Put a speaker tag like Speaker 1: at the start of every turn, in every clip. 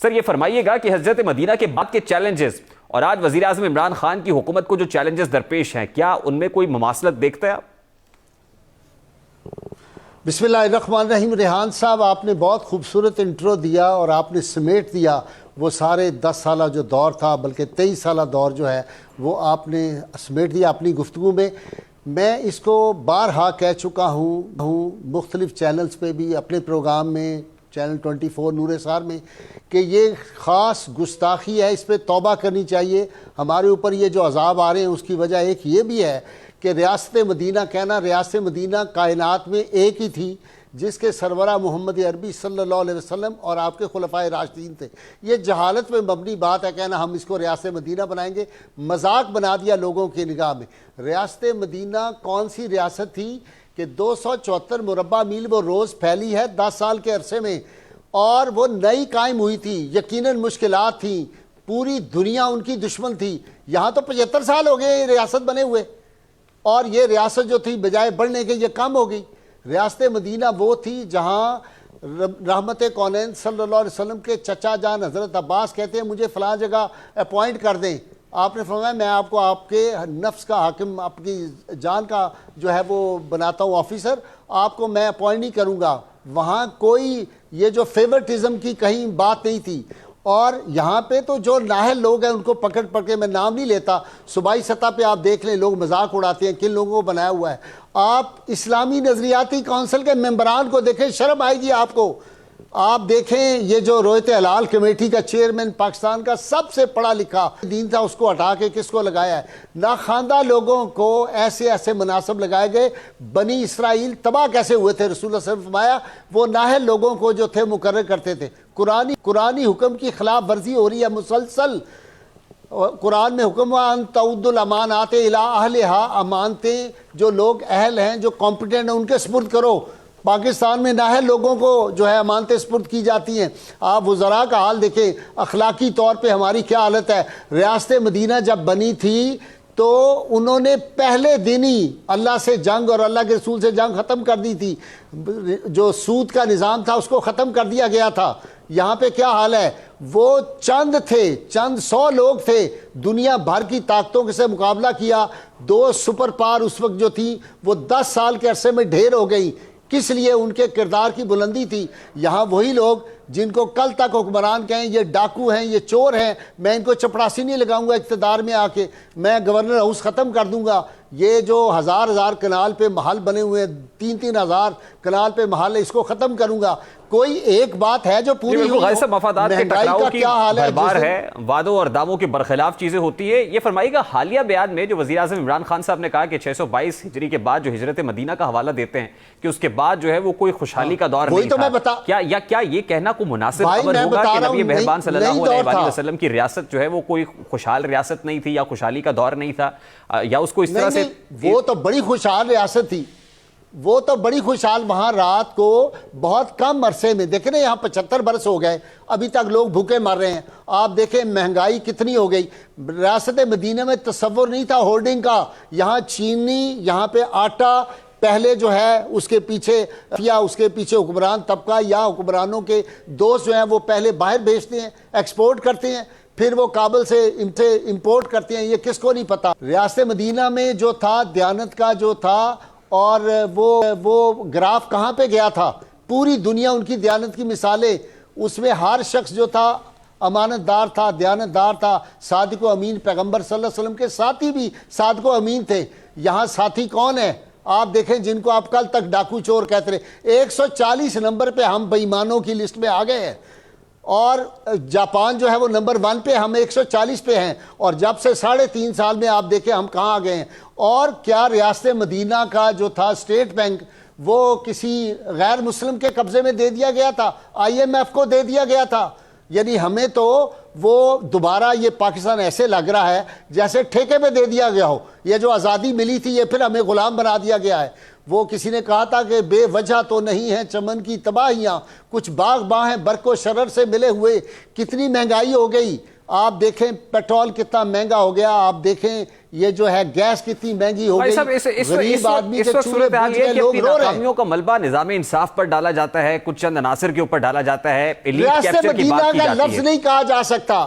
Speaker 1: سر یہ فرمائیے گا کہ ہجرت مدینہ کے بعد کے چیلنجز اور آج وزیر اعظم عمران خان کی حکومت کو جو چیلنجز درپیش ہیں، کیا ان میں کوئی مماثلت دیکھتے ہیں آپ؟
Speaker 2: بسم اللہ الرحمن الرحیم۔ ریحان صاحب، آپ نے بہت خوبصورت انٹرو دیا اور آپ نے سمیٹ دیا وہ سارے 10 سالہ جو دور تھا، بلکہ 23 سالہ دور جو ہے وہ آپ نے سمیٹ دیا اپنی گفتگو میں۔ میں اس کو بارہا کہہ چکا ہوں مختلف چینلز پہ بھی، اپنے پروگرام میں، چینل 24 نور سار میں، کہ یہ خاص گستاخی ہے، اس پہ توبہ کرنی چاہیے۔ ہمارے اوپر یہ جو عذاب آ رہے ہیں اس کی وجہ ایک یہ بھی ہے کہ ریاست مدینہ کہنا، ریاست مدینہ کائنات میں ایک ہی تھی جس کے سرورہ محمد عربی صلی اللہ علیہ وسلم اور آپ کے خلفائے راشدین تھے۔ یہ جہالت پہ مبنی بات ہے کہنا ہم اس کو ریاست مدینہ بنائیں گے، مذاق بنا دیا لوگوں کی نگاہ میں۔ ریاست مدینہ کون سی ریاست تھی کہ 274 مربع میل وہ روز پھیلی ہے 10 سال کے عرصے میں، اور وہ نئی قائم ہوئی تھی، یقیناً مشکلات تھیں، پوری دنیا ان کی دشمن تھی۔ یہاں تو 75 سال ہو گئے یہ ریاست بنے ہوئے، اور یہ ریاست جو تھی بجائے بڑھنے کے یہ کم ہو گئی۔ ریاست مدینہ وہ تھی جہاں رحمت کونین صلی اللہ علیہ وسلم کے چچا جان حضرت عباس کہتے ہیں مجھے فلاں جگہ اپوائنٹ کر دیں، آپ نے فرمایا میں آپ کو آپ کے نفس کا حاکم، اپنی جان کا جو ہے وہ بناتا ہوں آفیسر، آپ کو میں اپوائنٹ نہیں کروں گا۔ وہاں کوئی یہ جو فیورٹزم کی کہیں بات نہیں تھی۔ اور یہاں پہ تو جو نااہل لوگ ہیں ان کو پکڑ کے، میں نام نہیں لیتا، صوبائی سطح پہ آپ دیکھ لیں لوگ مذاق اڑاتے ہیں کن لوگوں کو بنایا ہوا ہے۔ آپ اسلامی نظریاتی کونسل کے ممبران کو دیکھیں، شرم آئے گی آپ کو۔ آپ دیکھیں یہ جو رویت ہلال کمیٹی کا چیئرمین پاکستان کا سب سے پڑھا لکھا دین تھا، اس کو ہٹا کے کس کو لگایا ہے؟ ناخواندہ لوگوں کو ایسے مناصب لگائے گئے۔ بنی اسرائیل تباہ کیسے ہوئے تھے؟ رسول اللہ صلی اللہ علیہ وسلم فرمایا وہ نااہل لوگوں کو جو تھے مقرر کرتے تھے۔ قرآنی حکم کی خلاف ورزی ہو رہی ہے مسلسل۔ قرآن میں حکم ان تعدوا الامانات الی اہلھا، امانتیں جو لوگ اہل ہیں، جو کمپیٹنٹ ہیں، ان کے سپرد کرو۔ پاکستان میں نااہل لوگوں کو جو ہے امانتیں سپرد کی جاتی ہیں۔ آپ وزراء کا حال دیکھیں، اخلاقی طور پہ ہماری کیا حالت ہے۔ ریاست مدینہ جب بنی تھی تو انہوں نے پہلے دن ہی اللہ سے جنگ اور اللہ کے رسول سے جنگ ختم کر دی تھی۔ جو سود کا نظام تھا اس کو ختم کر دیا گیا تھا۔ یہاں پہ کیا حال ہے؟ وہ چند سو لوگ تھے، دنیا بھر کی طاقتوں سے مقابلہ کیا۔ 2 سپر پاور اس وقت جو تھی وہ 10 سال کے عرصے میں ڈھیر ہو گئی۔ کس لیے؟ ان کے کردار کی بلندی تھی۔ یہاں وہی لوگ جن کو کل تک حکمران کہیں یہ ڈاکو ہیں، یہ چور ہیں، میں ان کو چپڑاسی نہیں لگاؤں گا اقتدار میں آ کے، میں گورنر ہاؤس ختم کر دوں گا۔ یہ جو ہزار کنال پہ محل بنے ہوئے ہیں، 3 ہزار کنال پہ محل ہے، اس کو ختم کروں گا۔ کوئی ایک بات ہے جو پوری ہوئی؟
Speaker 1: غالب صاحب، مفادات کے ٹکراؤ کی بھرمار ہے، وعدوں اور دعووں کے برخلاف چیزیں ہوتی ہے۔ یہ فرمائیے گا حالیہ بیان میں جو وزیر اعظم عمران خان صاحب نے کہا کہ 622 ہجری کے بعد جو ہجرت مدینہ کا حوالہ دیتے ہیں کہ اس کے بعد جو ہے وہ کوئی خوشحالی کا دور نہیں تھا، کیا یہ کہنا کوئی مناسب خبر ہوگا کہ نبی مہربان صلی اللہ علیہ وسلم کی ریاست جو ہے وہ کوئی خوشحال ریاست نہیں تھی یا خوشحالی کا دور نہیں تھا، یا اس کو اس طرح سے؟
Speaker 2: وہ تو بڑی خوشحال ریاست تھی، وہ تو بڑی خوشحال۔ وہاں رات کو بہت کم عرصے میں دیکھیں نا، یہاں 75 برس ہو گئے، ابھی تک لوگ بھوکے مر رہے ہیں۔ آپ دیکھیں مہنگائی کتنی ہو گئی۔ ریاست مدینہ میں تصور نہیں تھا ہولڈنگ کا۔ یہاں چینی، یہاں پہ آٹا، پہلے جو ہے اس کے پیچھے حکمران طبقہ یا حکمرانوں کے دوست جو ہیں وہ پہلے باہر بھیجتے ہیں، ایکسپورٹ کرتے ہیں، پھر وہ کابل سے امپورٹ کرتے ہیں۔ یہ کس کو نہیں پتا؟ ریاست مدینہ میں جو تھا دیانت کا جو تھا، اور وہ گراف کہاں پہ گیا تھا؟ پوری دنیا ان کی دیانت کی مثالیں، اس میں ہر شخص جو تھا امانت دار تھا، دیانت دار تھا، صادق و امین۔ پیغمبر صلی اللہ علیہ وسلم کے ساتھی بھی صادق و امین تھے۔ یہاں ساتھی کون ہے؟ آپ دیکھیں جن کو آپ کل تک ڈاکو چور کہتے رہے۔ 140 نمبر پہ ہم بے ایمانوں کی لسٹ میں آ گئے ہیں، اور جاپان جو ہے وہ نمبر 1 پہ، ہم 140 پہ ہیں، اور جب سے 3.5 سال میں آپ دیکھیں ہم کہاں آ گئے ہیں۔ اور کیا ریاست مدینہ کا جو تھا اسٹیٹ بینک وہ کسی غیر مسلم کے قبضے میں دے دیا گیا تھا؟ IMF کو دے دیا گیا تھا؟ یعنی ہمیں تو وہ دوبارہ یہ پاکستان ایسے لگ رہا ہے جیسے ٹھیکے پہ دے دیا گیا ہو۔ یہ جو آزادی ملی تھی یہ پھر ہمیں غلام بنا دیا گیا ہے۔ وہ کسی نے کہا تھا کہ بے وجہ تو نہیں ہیں چمن کی تباہیاں، کچھ باغ باں ہیں برق و شرر سے ملے ہوئے۔ کتنی مہنگائی ہو گئی۔ آپ دیکھیں پیٹرول کتنا مہنگا ہو گیا، آپ دیکھیں یہ جو ہے گیس کتنی مہنگی ہو گئی، غریب آدمی کے چولہے بجھ گئے، لوگ رو رہے ہیں۔
Speaker 1: ناکامیوں کا ملبہ نظام انصاف پر ڈالا جاتا ہے، کچھ چند عناصر کے اوپر ڈالا جاتا ہے، ایلیٹ
Speaker 2: ریاست
Speaker 1: کیپچر کی بات کی
Speaker 2: مدینہ کا
Speaker 1: جاتی
Speaker 2: لفظ
Speaker 1: ہے۔
Speaker 2: نہیں کہا جا سکتا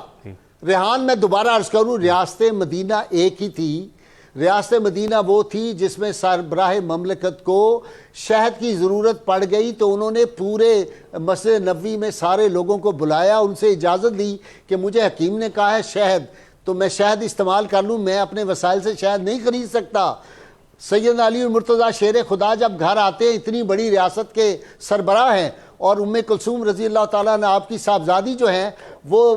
Speaker 2: ریحان، میں دوبارہ عرض کروں، ریاست مدینہ ایک ہی تھی۔ ریاست مدینہ وہ تھی جس میں سربراہ مملکت کو شہد کی ضرورت پڑ گئی تو انہوں نے پورے مسجد نبوی میں سارے لوگوں کو بلایا، ان سے اجازت لی کہ مجھے حکیم نے کہا ہے شہد تو میں شہد استعمال کر لوں، میں اپنے وسائل سے شہد نہیں خرید سکتا۔ سیدنا علی المرتضیٰ شیر خدا جب گھر آتے ہیں، اتنی بڑی ریاست کے سربراہ ہیں، اور ام کلثوم رضی اللہ تعالیٰ نے آپ کی صاحبزادی جو ہیں وہ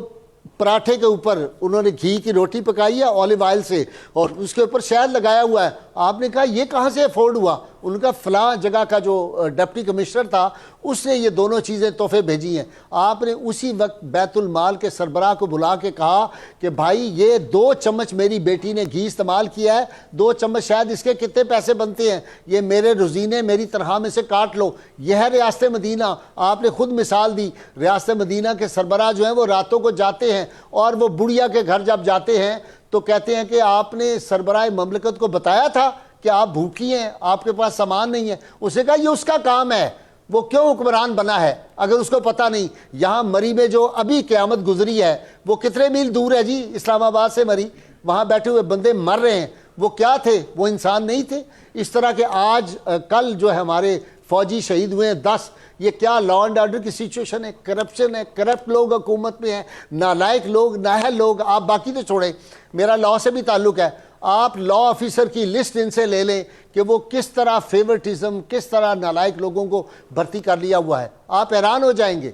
Speaker 2: پراٹھے کے اوپر انہوں نے گھی کی روٹی پکائی ہے اولیو آئل سے اور اس کے اوپر شہد لگایا ہوا ہے۔ آپ نے کہا یہ کہاں سے افورڈ ہوا؟ ان کا فلاں جگہ کا جو ڈپٹی کمشنر تھا اس نے یہ دونوں چیزیں تحفے بھیجی ہیں۔ آپ نے اسی وقت بیت المال کے سربراہ کو بلا کے کہا کہ بھائی یہ 2 چمچ میری بیٹی نے گھی استعمال کیا ہے، 2 چمچ شاید اس کے کتنے پیسے بنتے ہیں، یہ میرے روزینے میری تنخواہ میں سے کاٹ لو۔ یہ ہے ریاست مدینہ۔ آپ نے خود مثال دی، ریاست مدینہ کے سربراہ جو ہیں وہ راتوں کو جاتے ہیں اور وہ بڑھیا کے گھر جب جاتے ہیں تو کہتے ہیں کہ آپ نے سربراہ مملکت کو بتایا تھا کہ آپ بھوکی ہیں، آپ کے پاس سامان نہیں ہے۔ اسے کہا یہ اس کا کام ہے، وہ کیوں حکمران بنا ہے اگر اس کو پتہ نہیں؟ یہاں مری میں جو ابھی قیامت گزری ہے وہ کتنے میل دور ہے جی اسلام آباد سے مری، وہاں بیٹھے ہوئے بندے مر رہے ہیں، وہ کیا تھے؟ وہ انسان نہیں تھے؟ اس طرح کہ آج کل جو ہے ہمارے فوجی شہید ہوئے ہیں 10، یہ کیا لا اینڈ آرڈر کی سچویشن ہے؟ کرپشن ہے، کرپٹ لوگ حکومت میں ہیں، نالائق لوگ، نااہل لوگ۔ آپ باقی تو چھوڑیں، میرا لاء سے بھی تعلق ہے، آپ لاء آفیسر کی لسٹ ان سے لے لیں کہ وہ کس طرح فیورٹزم، کس طرح نالائق لوگوں کو بھرتی کر لیا ہوا ہے، آپ حیران ہو جائیں گے۔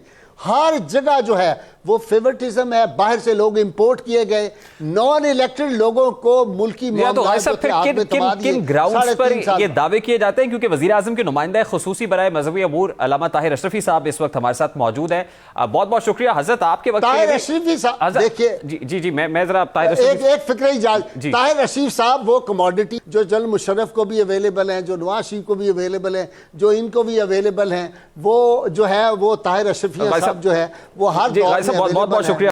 Speaker 2: ہر جگہ جو ہے وہ فیورٹزم ہے، باہر سے لوگ امپورٹ کیے گئے، نان الیکٹڈ لوگوں کو ملکی معاملات جو تھے ہاتھ میں تھما دیے۔
Speaker 1: کن گراؤنڈز پر یہ دعوے کیے جاتے ہیں؟ کیونکہ وزیراعظم کے نمائندہ خصوصی برائے مذہبی امور علامہ طاہر اشرفی صاحب اس وقت ہمارے ساتھ موجود ہیں۔ بہت بہت شکریہ حضرت آپ کے وقت۔
Speaker 2: طاہر اشرفی صاحب دیکھیے،
Speaker 1: جی میں ذرا طاہر اشرفی
Speaker 2: ایک فکرہ اجازت، طاہر اشرف صاحب وہ کموڈٹی جو جنرل مشرف کو بھی اویلیبل ہیں، جو نواز شریف کو بھی اویلیبل ہیں، جو ان کو بھی اویلیبل ہیں، وہ جو ہے وہ طاہر اشرفی صاحب جو ہے وہ ہر دور میں
Speaker 1: بہت بہت شکریہ۔